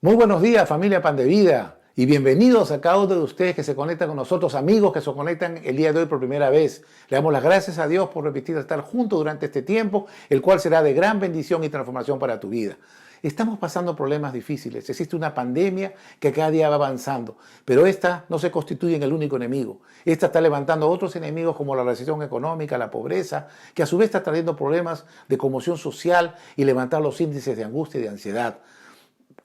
Muy buenos días, familia Pan de Vida, y bienvenidos a cada uno de ustedes que se conectan con nosotros, amigos que se conectan el día de hoy por primera vez. Le damos las gracias a Dios por permitir estar juntos durante este tiempo, el cual será de gran bendición y transformación para tu vida. Estamos pasando problemas difíciles, existe una pandemia que cada día va avanzando, pero esta no se constituye en el único enemigo. Esta está levantando otros enemigos como la recesión económica, la pobreza, que a su vez está trayendo problemas de conmoción social y levantar los índices de angustia y de ansiedad.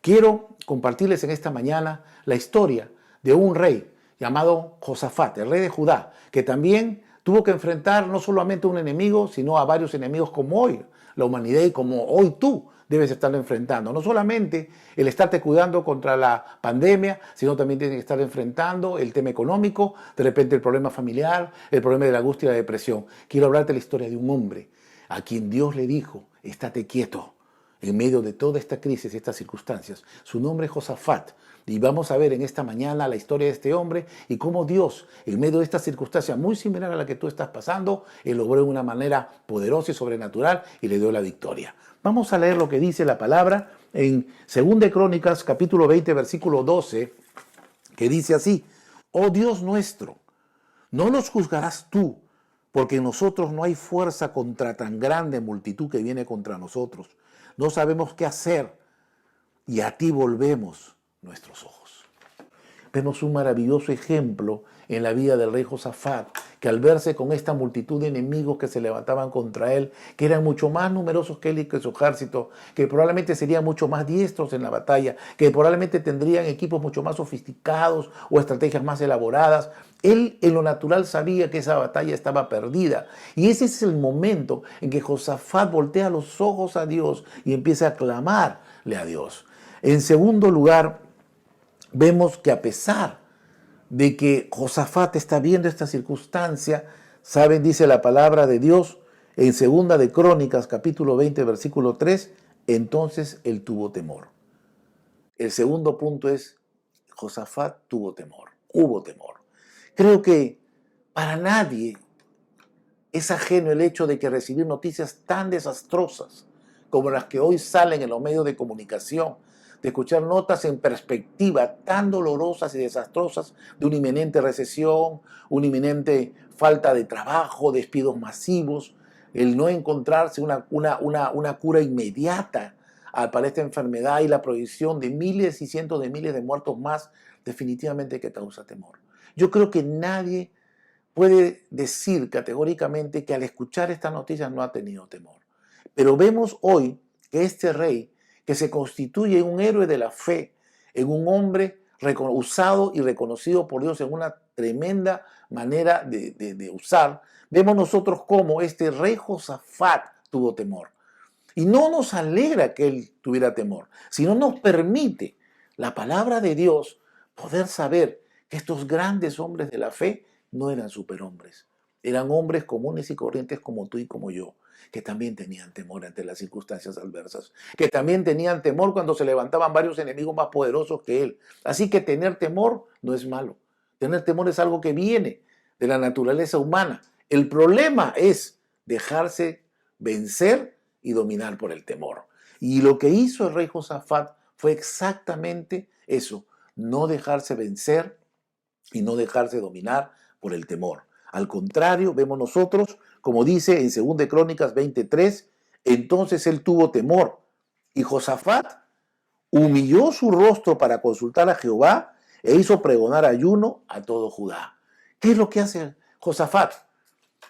Quiero compartirles en esta mañana la historia de un rey llamado Josafat, el rey de Judá, que también tuvo que enfrentar no solamente a un enemigo, sino a varios enemigos como hoy la humanidad y como hoy tú debes estar enfrentando. No solamente el estarte cuidando contra la pandemia, sino también tienes que estar enfrentando el tema económico, de repente el problema familiar, el problema de la angustia y la depresión. Quiero hablarte de la historia de un hombre a quien Dios le dijo, estate quieto. En medio de toda esta crisis, estas circunstancias. Su nombre es Josafat. Y vamos a ver en esta mañana la historia de este hombre y cómo Dios, en medio de esta circunstancia muy similar a la que tú estás pasando, él logró de una manera poderosa y sobrenatural y le dio la victoria. Vamos a leer lo que dice la palabra en 2 Crónicas, capítulo 20, versículo 12, que dice así: Oh Dios nuestro, no nos juzgarás tú, porque en nosotros no hay fuerza contra tan grande multitud que viene contra nosotros. No sabemos qué hacer y a ti volvemos nuestros ojos. Vemos un maravilloso ejemplo en la vida del rey Josafat, que al verse con esta multitud de enemigos que se levantaban contra él, que eran mucho más numerosos que él y que su ejército, que probablemente serían mucho más diestros en la batalla, que probablemente tendrían equipos mucho más sofisticados o estrategias más elaboradas, él en lo natural sabía que esa batalla estaba perdida. Y ese es el momento en que Josafat voltea los ojos a Dios y empieza a clamarle a Dios. En segundo lugar, vemos que a pesar de que Josafat está viendo esta circunstancia, saben, dice la palabra de Dios en 2 Crónicas, capítulo 20, versículo 3, entonces él tuvo temor. El segundo punto es, Josafat tuvo temor, hubo temor. Creo que para nadie es ajeno el hecho de que recibir noticias tan desastrosas como las que hoy salen en los medios de comunicación, de escuchar notas en perspectiva tan dolorosas y desastrosas de una inminente recesión, una inminente falta de trabajo, despidos masivos, el no encontrarse una cura inmediata para esta enfermedad y la proyección de miles y cientos de miles de muertos más, definitivamente que causa temor. Yo creo que nadie puede decir categóricamente que al escuchar estas noticias no ha tenido temor. Pero vemos hoy que este rey, que se constituye en un héroe de la fe, en un hombre usado y reconocido por Dios en una tremenda manera de usar, vemos nosotros cómo este rey Josafat tuvo temor. Y no nos alegra que él tuviera temor, sino nos permite la palabra de Dios poder saber que estos grandes hombres de la fe no eran superhombres, eran hombres comunes y corrientes como tú y como yo, que también tenían temor ante las circunstancias adversas, que también tenían temor cuando se levantaban varios enemigos más poderosos que él. Así que tener temor no es malo. Tener temor es algo que viene de la naturaleza humana. El problema es dejarse vencer y dominar por el temor. Y lo que hizo el rey Josafat fue exactamente eso, no dejarse vencer y no dejarse dominar por el temor. Al contrario, vemos nosotros, como dice en 2 Crónicas 23, entonces él tuvo temor y Josafat humilló su rostro para consultar a Jehová e hizo pregonar ayuno a todo Judá. ¿Qué es lo que hace Josafat?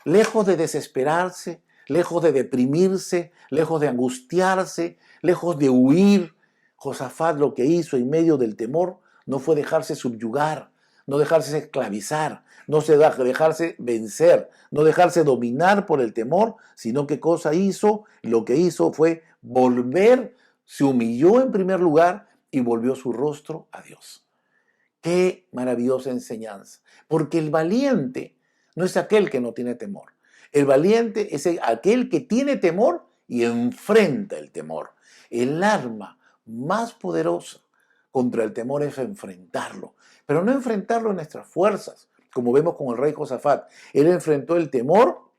Lejos de desesperarse, lejos de deprimirse, lejos de angustiarse, lejos de huir, Josafat lo que hizo en medio del temor no fue dejarse subyugar, no dejarse esclavizar, no dejarse vencer, no dejarse dominar por el temor, sino ¿qué cosa hizo? Lo que hizo fue volver, se humilló en primer lugar y volvió su rostro a Dios. Qué maravillosa enseñanza, porque el valiente no es aquel que no tiene temor. El valiente es aquel que tiene temor y enfrenta el temor. El arma más poderosa contra el temor es enfrentarlo, pero no enfrentarlo en nuestras fuerzas, como vemos con el rey Josafat. Él enfrentó el temor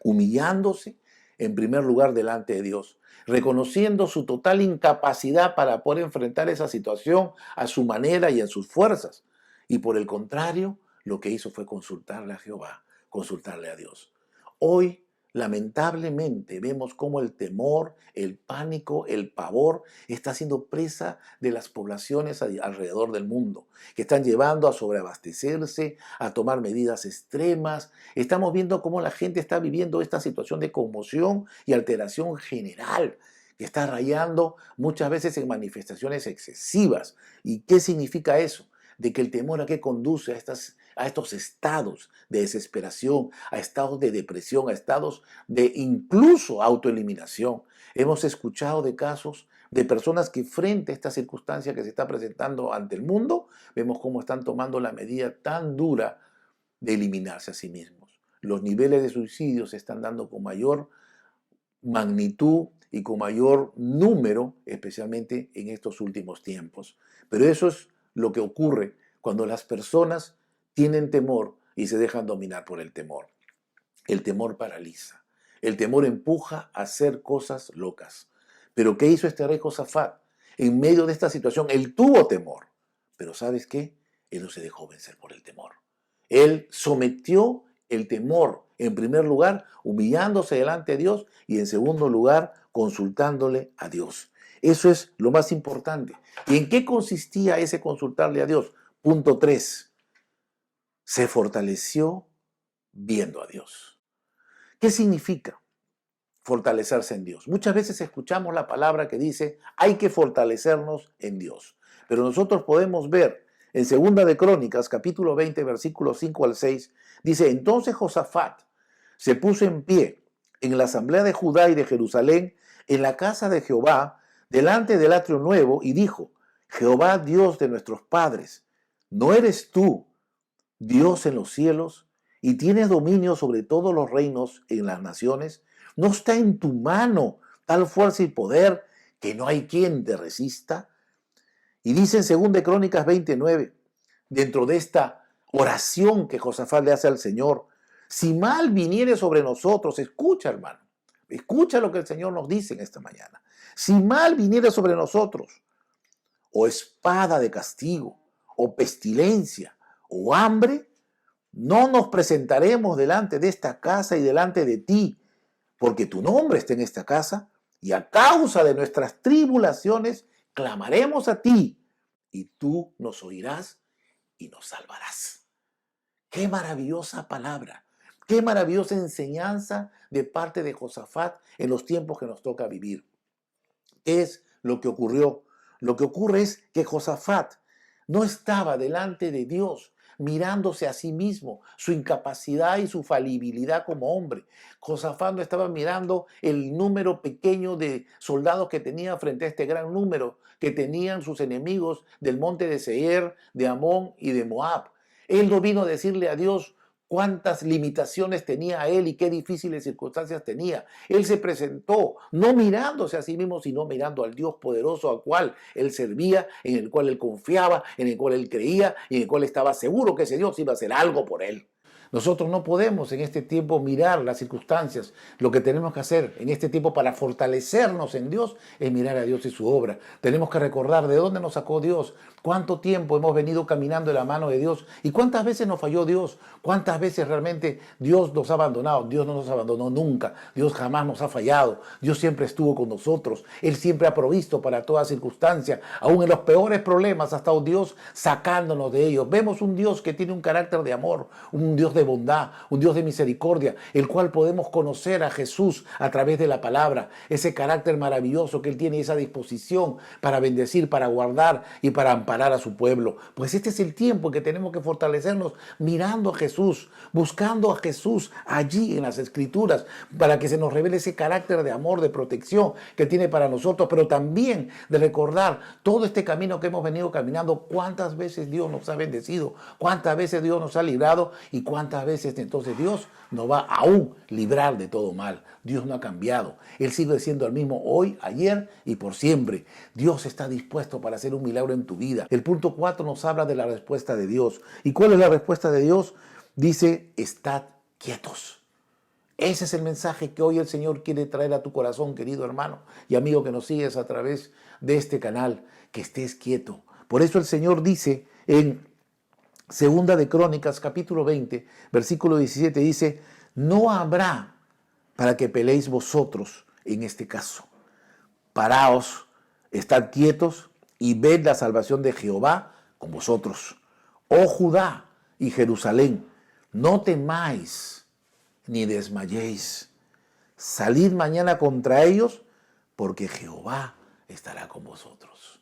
humillándose, en primer lugar delante de Dios, reconociendo su total incapacidad para poder enfrentar esa situación a su manera y en sus fuerzas. Y por el contrario, lo que hizo fue consultarle a Jehová, consultarle a Dios. Hoy, lamentablemente, vemos cómo el temor, el pánico, el pavor está siendo presa de las poblaciones alrededor del mundo, que están llevando a sobreabastecerse, a tomar medidas extremas. Estamos viendo cómo la gente está viviendo esta situación de conmoción y alteración general, que está rayando muchas veces en manifestaciones excesivas. ¿Y qué significa eso? De que el temor a qué conduce a estos estados de desesperación, a estados de depresión, a estados de incluso autoeliminación. Hemos escuchado de casos de personas que frente a esta circunstancia que se está presentando ante el mundo, vemos cómo están tomando la medida tan dura de eliminarse a sí mismos. Los niveles de suicidio se están dando con mayor magnitud y con mayor número, especialmente en estos últimos tiempos. Pero eso es lo que ocurre cuando las personas tienen temor y se dejan dominar por el temor. El temor paraliza. El temor empuja a hacer cosas locas. Pero ¿qué hizo este rey Josafat? En medio de esta situación, él tuvo temor. Pero ¿sabes qué? Él no se dejó vencer por el temor. Él sometió el temor, en primer lugar, humillándose delante de Dios y en segundo lugar, consultándole a Dios. Eso es lo más importante. ¿Y en qué consistía ese consultarle a Dios? Punto 3. Se fortaleció viendo a Dios. ¿Qué significa fortalecerse en Dios? Muchas veces escuchamos la palabra que dice hay que fortalecernos en Dios. Pero nosotros podemos ver en 2 de Crónicas, capítulo 20, versículos 5 al 6, dice, entonces Josafat se puso en pie en la asamblea de Judá y de Jerusalén, en la casa de Jehová, delante del atrio nuevo, y dijo, Jehová Dios de nuestros padres, ¿no eres tú Dios en los cielos y tienes dominio sobre todos los reinos en las naciones? ¿No está en tu mano tal fuerza y poder que no hay quien te resista? Y dice en 2 de Crónicas 29, dentro de esta oración que Josafat le hace al Señor, si mal viniere sobre nosotros, escucha hermano, escucha lo que el Señor nos dice en esta mañana. Si mal viniere sobre nosotros, o espada de castigo, o pestilencia, o hambre, no nos presentaremos delante de esta casa y delante de ti, porque tu nombre está en esta casa, y a causa de nuestras tribulaciones clamaremos a ti, y tú nos oirás y nos salvarás. Qué maravillosa palabra, qué maravillosa enseñanza de parte de Josafat en los tiempos que nos toca vivir. ¿Qué es lo que ocurrió? Lo que ocurre es que Josafat no estaba delante de Dios mirándose a sí mismo, su incapacidad y su falibilidad como hombre. Josafat no estaba mirando el número pequeño de soldados que tenía frente a este gran número que tenían sus enemigos del monte de Seir, de Amón y de Moab. Él no vino a decirle a Dios cuántas limitaciones tenía él y qué difíciles circunstancias tenía. Él se presentó no mirándose a sí mismo, sino mirando al Dios poderoso al cual él servía, en el cual él confiaba, en el cual él creía y en el cual estaba seguro que ese Dios iba a hacer algo por él. Nosotros no podemos en este tiempo mirar las circunstancias. Lo que tenemos que hacer en este tiempo para fortalecernos en Dios es mirar a Dios y su obra. Tenemos que recordar de dónde nos sacó Dios, cuánto tiempo hemos venido caminando de la mano de Dios y cuántas veces nos falló Dios, cuántas veces realmente Dios nos ha abandonado. Dios no nos abandonó nunca, Dios jamás nos ha fallado, Dios siempre estuvo con nosotros, Él siempre ha provisto para toda circunstancia, aún en los peores problemas ha estado Dios sacándonos de ellos. Vemos un Dios que tiene un carácter de amor, un Dios de bondad, un Dios de misericordia, el cual podemos conocer a Jesús a través de la palabra, ese carácter maravilloso que Él tiene, esa disposición para bendecir, para guardar y para amparar a su pueblo. Pues este es el tiempo en que tenemos que fortalecernos mirando a Jesús, buscando a Jesús allí en las Escrituras, para que se nos revele ese carácter de amor, de protección que tiene para nosotros, pero también de recordar todo este camino que hemos venido caminando, cuántas veces Dios nos ha bendecido, cuántas veces Dios nos ha librado y cuántas veces entonces Dios nos va aún librar de todo mal. Dios no ha cambiado. Él sigue siendo el mismo hoy, ayer y por siempre. Dios está dispuesto para hacer un milagro en tu vida. El punto 4 nos habla de la respuesta de Dios. ¿Y cuál es la respuesta de Dios? Dice, estad quietos. Ese es el mensaje que hoy el Señor quiere traer a tu corazón, querido hermano y amigo que nos sigues a través de este canal, que estés quieto. Por eso el Señor dice en Segunda de Crónicas, capítulo 20, versículo 17, dice, no habrá para que peleéis vosotros en este caso. Paraos, estad quietos y ved la salvación de Jehová con vosotros. Oh Judá y Jerusalén, no temáis ni desmayéis. Salid mañana contra ellos, porque Jehová estará con vosotros.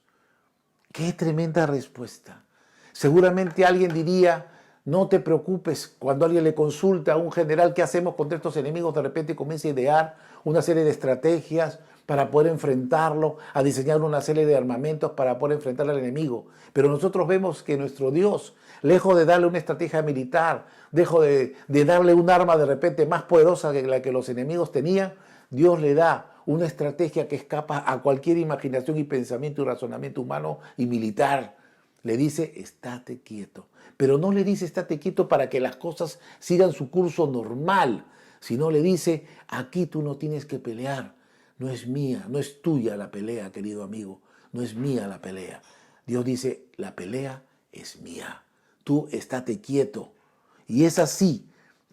¡Qué tremenda respuesta! Seguramente alguien diría, no te preocupes, cuando alguien le consulta a un general qué hacemos contra estos enemigos, de repente comienza a idear una serie de estrategias para poder enfrentarlo, a diseñar una serie de armamentos para poder enfrentar al enemigo. Pero nosotros vemos que nuestro Dios, lejos de darle una estrategia militar, lejos de darle un arma de repente más poderosa que la que los enemigos tenían, Dios le da una estrategia que escapa a cualquier imaginación y pensamiento y razonamiento humano y militar. Le dice, estate quieto. Pero no le dice, estate quieto para que las cosas sigan su curso normal, sino le dice, aquí tú no tienes que pelear. No es mía, no es tuya la pelea, querido amigo. No es mía la pelea. Dios dice, la pelea es mía. Tú estate quieto. Y es así.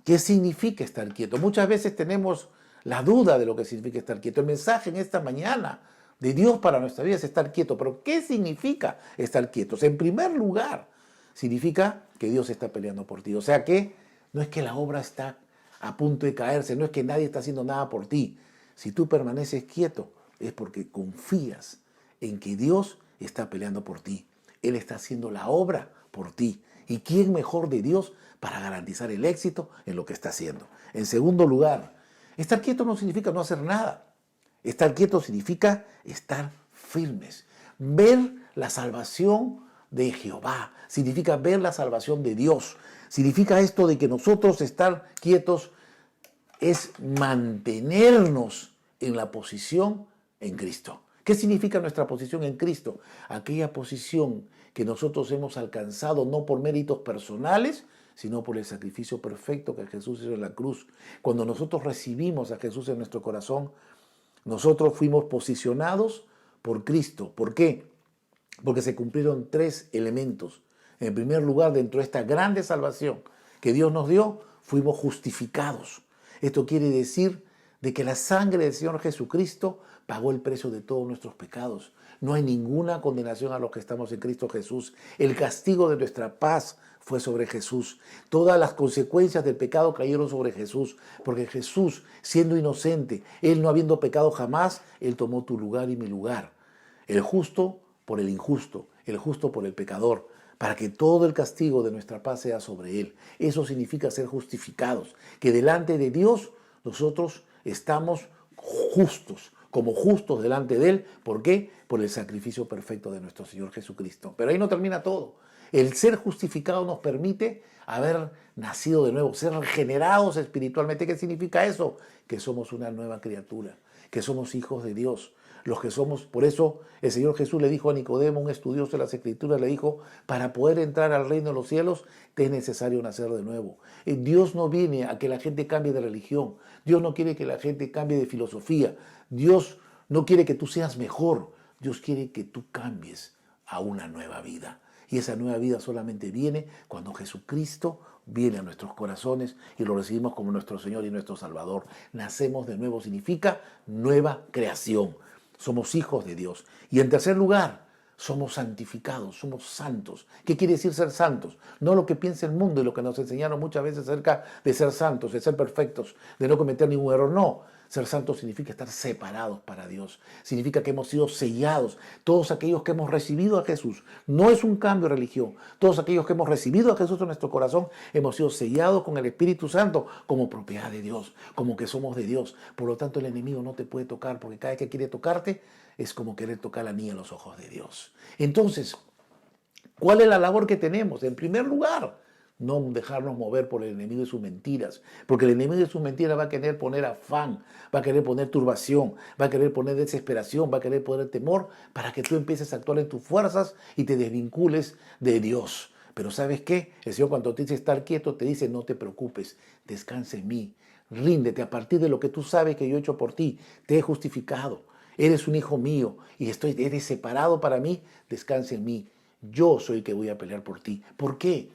¿Qué significa estar quieto? Muchas veces tenemos la duda de lo que significa estar quieto. El mensaje en esta mañana de Dios para nuestra vida es estar quieto. Pero ¿qué significa estar quietos? En primer lugar, significa que Dios está peleando por ti. O sea que no es que la obra está a punto de caerse, no es que nadie está haciendo nada por ti. Si tú permaneces quieto, es porque confías en que Dios está peleando por ti. Él está haciendo la obra por ti. ¿Y quién mejor de Dios para garantizar el éxito en lo que está haciendo? En segundo lugar, estar quieto no significa no hacer nada. Estar quieto significa estar firmes. Ver la salvación de Jehová. Significa ver la salvación de Dios. Significa esto de que nosotros estar quietos es mantenernos en la posición en Cristo. ¿Qué significa nuestra posición en Cristo? Aquella posición que nosotros hemos alcanzado no por méritos personales, sino por el sacrificio perfecto que Jesús hizo en la cruz. Cuando nosotros recibimos a Jesús en nuestro corazón, nosotros fuimos posicionados por Cristo. ¿Por qué? Porque se cumplieron tres elementos. En primer lugar, dentro de esta grande salvación que Dios nos dio, fuimos justificados. Esto quiere decir de que la sangre del Señor Jesucristo pagó el precio de todos nuestros pecados. No hay ninguna condenación a los que estamos en Cristo Jesús. El castigo de nuestra paz fue sobre Jesús. Todas las consecuencias del pecado cayeron sobre Jesús, porque Jesús, siendo inocente, Él no habiendo pecado jamás, Él tomó tu lugar y mi lugar. El justo por el injusto, el justo por el pecador, para que todo el castigo de nuestra paz sea sobre Él. Eso significa ser justificados, que delante de Dios nosotros estamos justos, como justos delante de Él. ¿Por qué? Por el sacrificio perfecto de nuestro Señor Jesucristo. Pero ahí no termina todo. El ser justificado nos permite haber nacido de nuevo, ser regenerados espiritualmente. ¿Qué significa eso? Que somos una nueva criatura, que somos hijos de Dios. Los que somos, por eso el Señor Jesús le dijo a Nicodemo, un estudioso de las Escrituras, le dijo, para poder entrar al reino de los cielos, te es necesario nacer de nuevo. Dios no viene a que la gente cambie de religión. Dios no quiere que la gente cambie de filosofía. Dios no quiere que tú seas mejor. Dios quiere que tú cambies a una nueva vida. Y esa nueva vida solamente viene cuando Jesucristo viene a nuestros corazones y lo recibimos como nuestro Señor y nuestro Salvador. Nacemos de nuevo significa nueva creación. Somos hijos de Dios. Y en tercer lugar, somos santificados, somos santos. ¿Qué quiere decir ser santos? No lo que piensa el mundo y lo que nos enseñaron muchas veces acerca de ser santos, de ser perfectos, de no cometer ningún error. No, ser santos significa estar separados para Dios. Significa que hemos sido sellados. Todos aquellos que hemos recibido a Jesús, no es un cambio de religión. Todos aquellos que hemos recibido a Jesús en nuestro corazón, hemos sido sellados con el Espíritu Santo como propiedad de Dios, como que somos de Dios. Por lo tanto, el enemigo no te puede tocar, porque cada vez que quiere tocarte, es como querer tocar la niña en los ojos de Dios. Entonces, ¿cuál es la labor que tenemos? En primer lugar, no dejarnos mover por el enemigo y sus mentiras, porque el enemigo y sus mentiras va a querer poner afán, va a querer poner turbación, va a querer poner desesperación, va a querer poner temor para que tú empieces a actuar en tus fuerzas y te desvincules de Dios. Pero ¿sabes qué? El Señor cuando te dice estar quieto, te dice no te preocupes, descansa en mí, ríndete a partir de lo que tú sabes que yo he hecho por ti. Te he justificado. Eres un hijo mío y eres separado para mí. Descansa en mí. Yo soy el que voy a pelear por ti. ¿Por qué?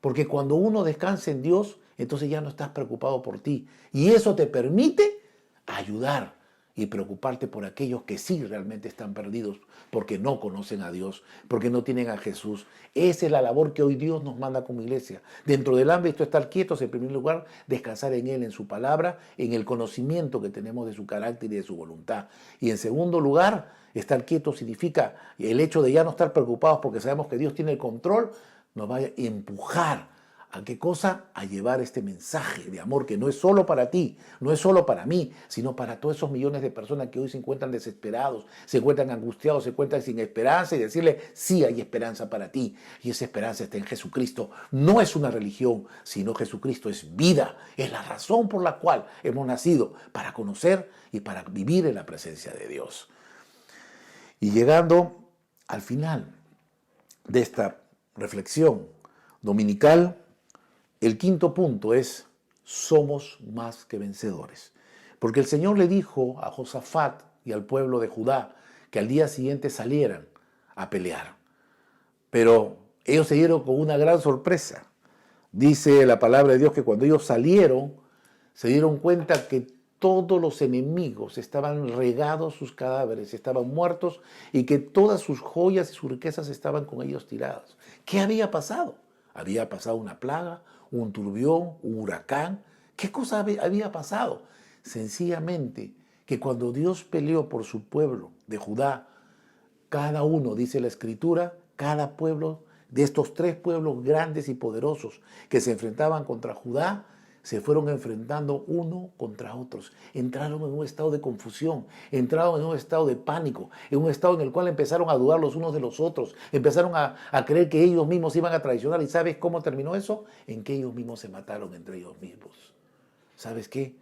Porque cuando uno descansa en Dios, entonces ya no estás preocupado por ti. Y eso te permite ayudar y preocuparte por aquellos que sí realmente están perdidos, porque no conocen a Dios, porque no tienen a Jesús. Esa es la labor que hoy Dios nos manda como iglesia. Dentro del ámbito estar quietos, en primer lugar, descansar en Él, en su palabra, en el conocimiento que tenemos de su carácter y de su voluntad. Y en segundo lugar, estar quietos significa el hecho de ya no estar preocupados porque sabemos que Dios tiene el control, nos va a empujar. ¿A qué cosa? A llevar este mensaje de amor que no es solo para ti, no es solo para mí, sino para todos esos millones de personas que hoy se encuentran desesperados, se encuentran angustiados, se encuentran sin esperanza y decirle, sí hay esperanza para ti. Y esa esperanza está en Jesucristo. No es una religión, sino Jesucristo es vida. Es la razón por la cual hemos nacido, para conocer y para vivir en la presencia de Dios. Y llegando al final de esta reflexión dominical, el quinto punto es, somos más que vencedores. Porque el Señor le dijo a Josafat y al pueblo de Judá que al día siguiente salieran a pelear. Pero ellos se dieron con una gran sorpresa. Dice la palabra de Dios que cuando ellos salieron, se dieron cuenta que todos los enemigos estaban regados, sus cadáveres estaban muertos y que todas sus joyas y sus riquezas estaban con ellos tiradas. ¿Qué había pasado? Había pasado una plaga, un turbión, un huracán. ¿Qué cosa había pasado? Sencillamente que cuando Dios peleó por su pueblo de Judá, cada uno, dice la Escritura, cada pueblo de estos tres pueblos grandes y poderosos que se enfrentaban contra Judá, se fueron enfrentando uno contra otros. Entraron en un estado de confusión, entraron en un estado de pánico, en un estado en el cual empezaron a dudar los unos de los otros, empezaron a creer que ellos mismos iban a traicionar. ¿Y sabes cómo terminó eso? En que ellos mismos se mataron entre ellos mismos. ¿Sabes qué?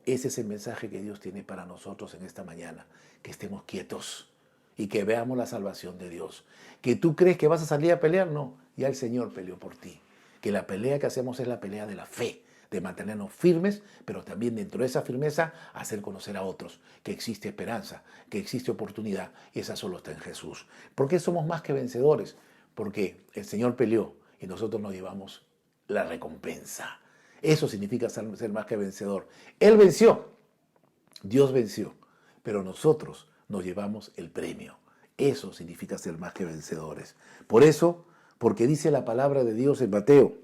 Ese es el mensaje que Dios tiene para nosotros en esta mañana, que estemos quietos y que veamos la salvación de Dios. ¿Que tú crees que vas a salir a pelear? No, ya el Señor peleó por ti. Que la pelea que hacemos es la pelea de la fe, de mantenernos firmes, pero también dentro de esa firmeza hacer conocer a otros que existe esperanza, que existe oportunidad, y esa solo está en Jesús. ¿Por qué somos más que vencedores? Porque el Señor peleó y nosotros nos llevamos la recompensa. Eso significa ser más que vencedor. Él venció, Dios venció, pero nosotros nos llevamos el premio. Eso significa ser más que vencedores. Por eso, porque dice la palabra de Dios en Mateo,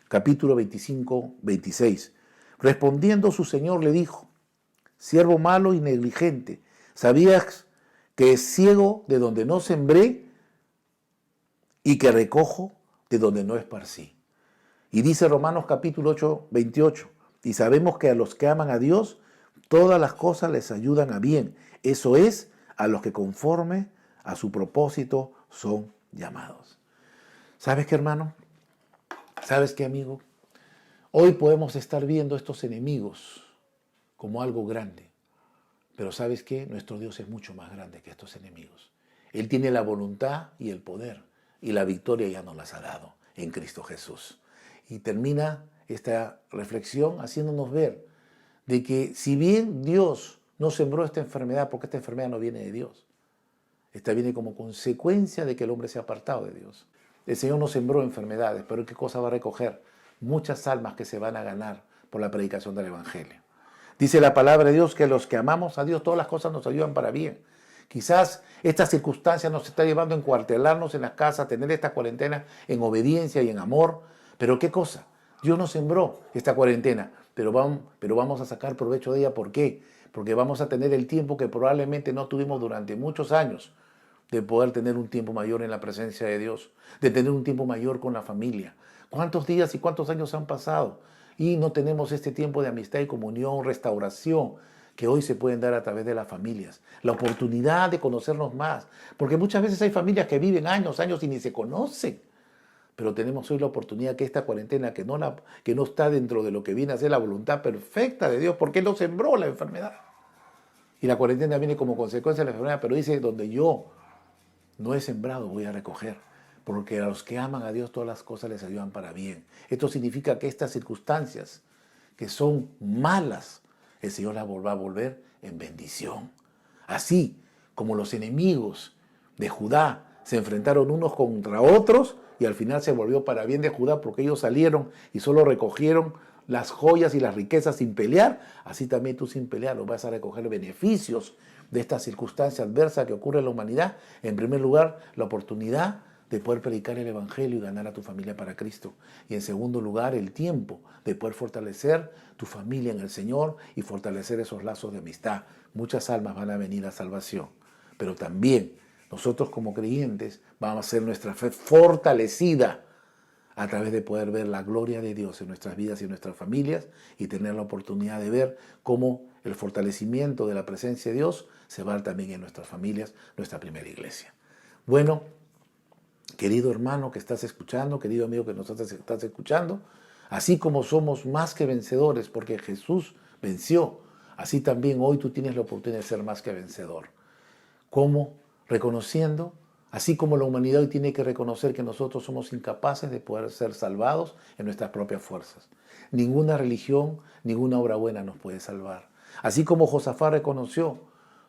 capítulo 25, 26. Respondiendo su señor le dijo, siervo malo y negligente, ¿sabías que es ciego de donde no sembré y que recojo de donde no esparcí? Y dice Romanos capítulo 8, 28, y sabemos que a los que aman a Dios, todas las cosas les ayudan a bien. Eso es, a los que conforme a su propósito son llamados. ¿Sabes qué, hermano? ¿Sabes qué, amigo? Hoy podemos estar viendo estos enemigos como algo grande, pero ¿sabes qué? Nuestro Dios es mucho más grande que estos enemigos. Él tiene la voluntad y el poder, y la victoria ya nos las ha dado en Cristo Jesús. Y termina esta reflexión haciéndonos ver de que si bien Dios no sembró esta enfermedad, porque esta enfermedad no viene de Dios, esta viene como consecuencia de que el hombre se ha apartado de Dios. El Señor no sembró enfermedades, pero ¿qué cosa va a recoger? Muchas almas que se van a ganar por la predicación del Evangelio. Dice la palabra de Dios que los que amamos a Dios, todas las cosas nos ayudan para bien. Quizás esta circunstancia nos está llevando a encuartelarnos en las casas, a tener esta cuarentena en obediencia y en amor. Pero ¿qué cosa? Dios nos sembró esta cuarentena, pero vamos a sacar provecho de ella. ¿Por qué? Porque vamos a tener el tiempo que probablemente no tuvimos durante muchos años, de poder tener un tiempo mayor en la presencia de Dios, de tener un tiempo mayor con la familia. ¿Cuántos días y cuántos años han pasado? Y no tenemos este tiempo de amistad y comunión, restauración, que hoy se pueden dar a través de las familias. La oportunidad de conocernos más. Porque muchas veces hay familias que viven años y ni se conocen. Pero tenemos hoy la oportunidad que esta cuarentena, que no está dentro de lo que viene a ser la voluntad perfecta de Dios, porque Él no sembró la enfermedad. Y la cuarentena viene como consecuencia de la enfermedad, pero dice, donde yo no he sembrado, voy a recoger. Porque a los que aman a Dios todas las cosas les ayudan para bien. Esto significa que estas circunstancias que son malas, el Señor las va a volver en bendición. Así como los enemigos de Judá se enfrentaron unos contra otros y al final se volvió para bien de Judá porque ellos salieron y solo recogieron las joyas y las riquezas sin pelear, así también tú sin pelear vas a recoger beneficios de esta circunstancia adversa que ocurre en la humanidad. En primer lugar, la oportunidad de poder predicar el Evangelio y ganar a tu familia para Cristo. Y en segundo lugar, el tiempo de poder fortalecer tu familia en el Señor y fortalecer esos lazos de amistad. Muchas almas van a venir a salvación, pero también nosotros como creyentes vamos a hacer nuestra fe fortalecida a través de poder ver la gloria de Dios en nuestras vidas y en nuestras familias y tener la oportunidad de ver cómo el fortalecimiento de la presencia de Dios se va también en nuestras familias, nuestra primera iglesia. Bueno, querido hermano que estás escuchando, querido amigo que nos estás escuchando, así como somos más que vencedores porque Jesús venció, así también hoy tú tienes la oportunidad de ser más que vencedor. ¿Cómo? Reconociendo, así como la humanidad hoy tiene que reconocer que nosotros somos incapaces de poder ser salvados en nuestras propias fuerzas. Ninguna religión, ninguna obra buena nos puede salvar. Así como Josafat reconoció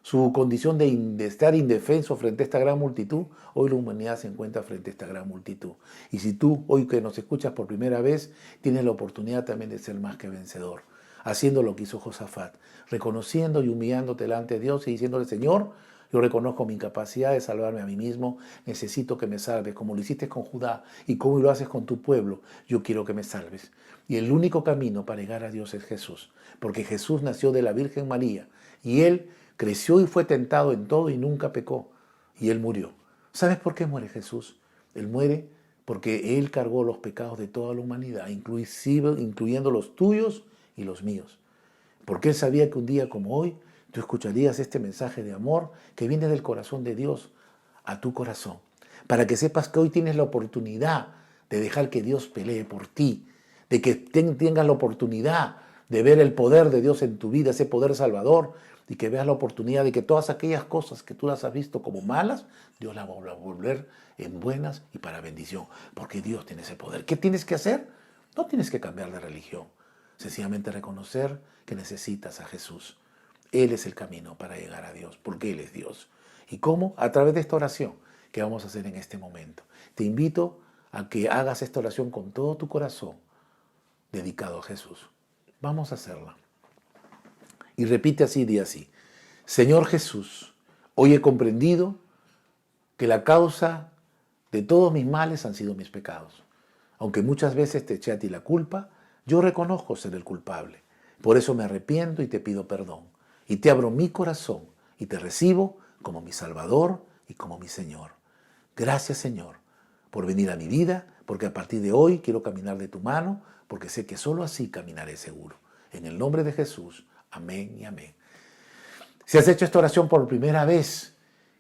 su condición de estar indefenso frente a esta gran multitud, hoy la humanidad se encuentra frente a esta gran multitud. Y si tú, hoy que nos escuchas por primera vez, tienes la oportunidad también de ser más que vencedor, haciendo lo que hizo Josafat, reconociendo y humillándote delante de Dios y diciéndole, Señor, yo reconozco mi incapacidad de salvarme a mí mismo, necesito que me salves, como lo hiciste con Judá y como lo haces con tu pueblo, yo quiero que me salves. Y el único camino para llegar a Dios es Jesús, porque Jesús nació de la Virgen María y Él creció y fue tentado en todo y nunca pecó, y Él murió. ¿Sabes por qué muere Jesús? Él muere porque Él cargó los pecados de toda la humanidad, incluyendo los tuyos y los míos. Porque Él sabía que un día como hoy, tú escucharías este mensaje de amor que viene del corazón de Dios a tu corazón, para que sepas que hoy tienes la oportunidad de dejar que Dios pelee por ti, de que tengas la oportunidad de ver el poder de Dios en tu vida, ese poder salvador, y que veas la oportunidad de que todas aquellas cosas que tú las has visto como malas, Dios las va a volver en buenas y para bendición, porque Dios tiene ese poder. ¿Qué tienes que hacer? No tienes que cambiar de religión, sencillamente reconocer que necesitas a Jesús. Él es el camino para llegar a Dios, porque Él es Dios. ¿Y cómo? A través de esta oración que vamos a hacer en este momento. Te invito a que hagas esta oración con todo tu corazón, dedicado a Jesús. Vamos a hacerla. Y repite así, di así. Señor Jesús, hoy he comprendido que la causa de todos mis males han sido mis pecados. Aunque muchas veces te eché a ti la culpa, yo reconozco ser el culpable. Por eso me arrepiento y te pido perdón. Y te abro mi corazón y te recibo como mi Salvador y como mi Señor. Gracias, Señor, por venir a mi vida, porque a partir de hoy quiero caminar de tu mano, porque sé que solo así caminaré seguro. En el nombre de Jesús, amén y amén. Si has hecho esta oración por primera vez,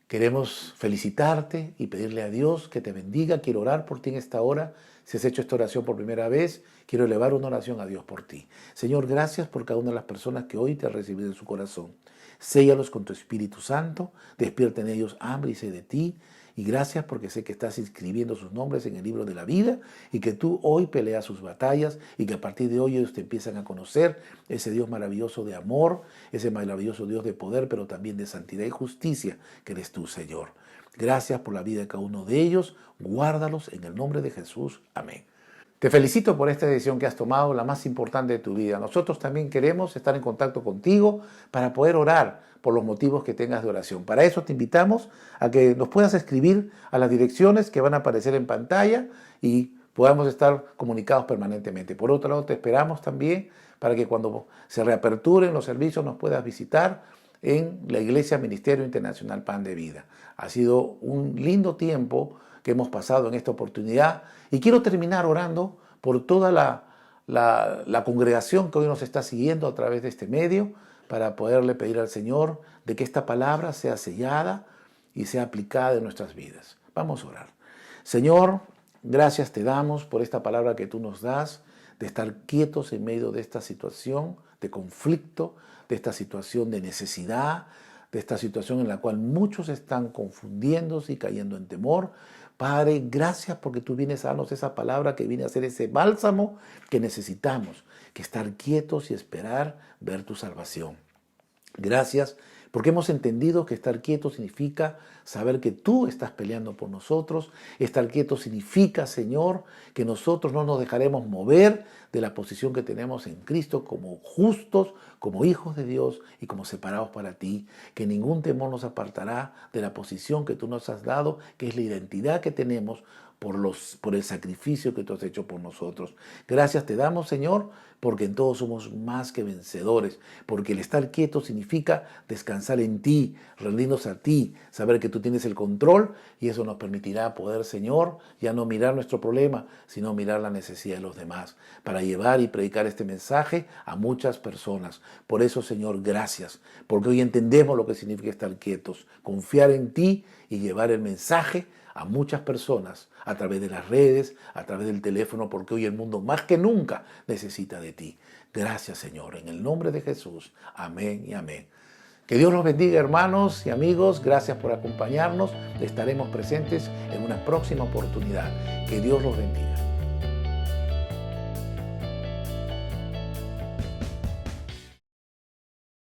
queremos felicitarte y pedirle a Dios que te bendiga. Quiero orar por ti en esta hora. Si has hecho esta oración por primera vez, quiero elevar una oración a Dios por ti. Señor, gracias por cada una de las personas que hoy te han recibido en su corazón. Séllalos con tu Espíritu Santo, despierta en ellos hambre y sed de ti. Y gracias porque sé que estás inscribiendo sus nombres en el libro de la vida y que tú hoy peleas sus batallas y que a partir de hoy ellos te empiezan a conocer ese Dios maravilloso de amor, ese maravilloso Dios de poder, pero también de santidad y justicia que eres tú, Señor. Gracias por la vida de cada uno de ellos. Guárdalos en el nombre de Jesús. Amén. Te felicito por esta decisión que has tomado, la más importante de tu vida. Nosotros también queremos estar en contacto contigo para poder orar por los motivos que tengas de oración. Para eso te invitamos a que nos puedas escribir a las direcciones que van a aparecer en pantalla y podamos estar comunicados permanentemente. Por otro lado, te esperamos también para que cuando se reaperturen los servicios nos puedas visitar en la Iglesia Ministerio Internacional Pan de Vida. Ha sido un lindo tiempo que hemos pasado en esta oportunidad y quiero terminar orando por toda la congregación que hoy nos está siguiendo a través de este medio para poderle pedir al Señor de que esta palabra sea sellada y sea aplicada en nuestras vidas. Vamos a orar. Señor, gracias te damos por esta palabra que tú nos das, de estar quietos en medio de esta situación de conflicto, de esta situación de necesidad, de esta situación en la cual muchos están confundiéndose y cayendo en temor. Padre, gracias porque tú vienes a darnos esa palabra que viene a ser ese bálsamo que necesitamos, que estar quietos y esperar ver tu salvación. Gracias porque hemos entendido que estar quieto significa saber que tú estás peleando por nosotros. Estar quieto significa, Señor, que nosotros no nos dejaremos mover de la posición que tenemos en Cristo como justos, como hijos de Dios y como separados para ti. Que ningún temor nos apartará de la posición que tú nos has dado, que es la identidad que tenemos por el sacrificio que tú has hecho por nosotros. Gracias te damos, Señor, porque en todos somos más que vencedores, porque el estar quieto significa descansar en ti, rendirnos a ti, saber que tú tienes el control y eso nos permitirá poder, Señor, ya no mirar nuestro problema, sino mirar la necesidad de los demás, para llevar y predicar este mensaje a muchas personas. Por eso, Señor, gracias, porque hoy entendemos lo que significa estar quietos, confiar en ti y llevar el mensaje a muchas personas a través de las redes, a través del teléfono, porque hoy el mundo más que nunca necesita de ti. Gracias, Señor, en el nombre de Jesús. Amén y amén. Que Dios los bendiga, hermanos y amigos. Gracias por acompañarnos. Estaremos presentes en una próxima oportunidad. Que Dios los bendiga.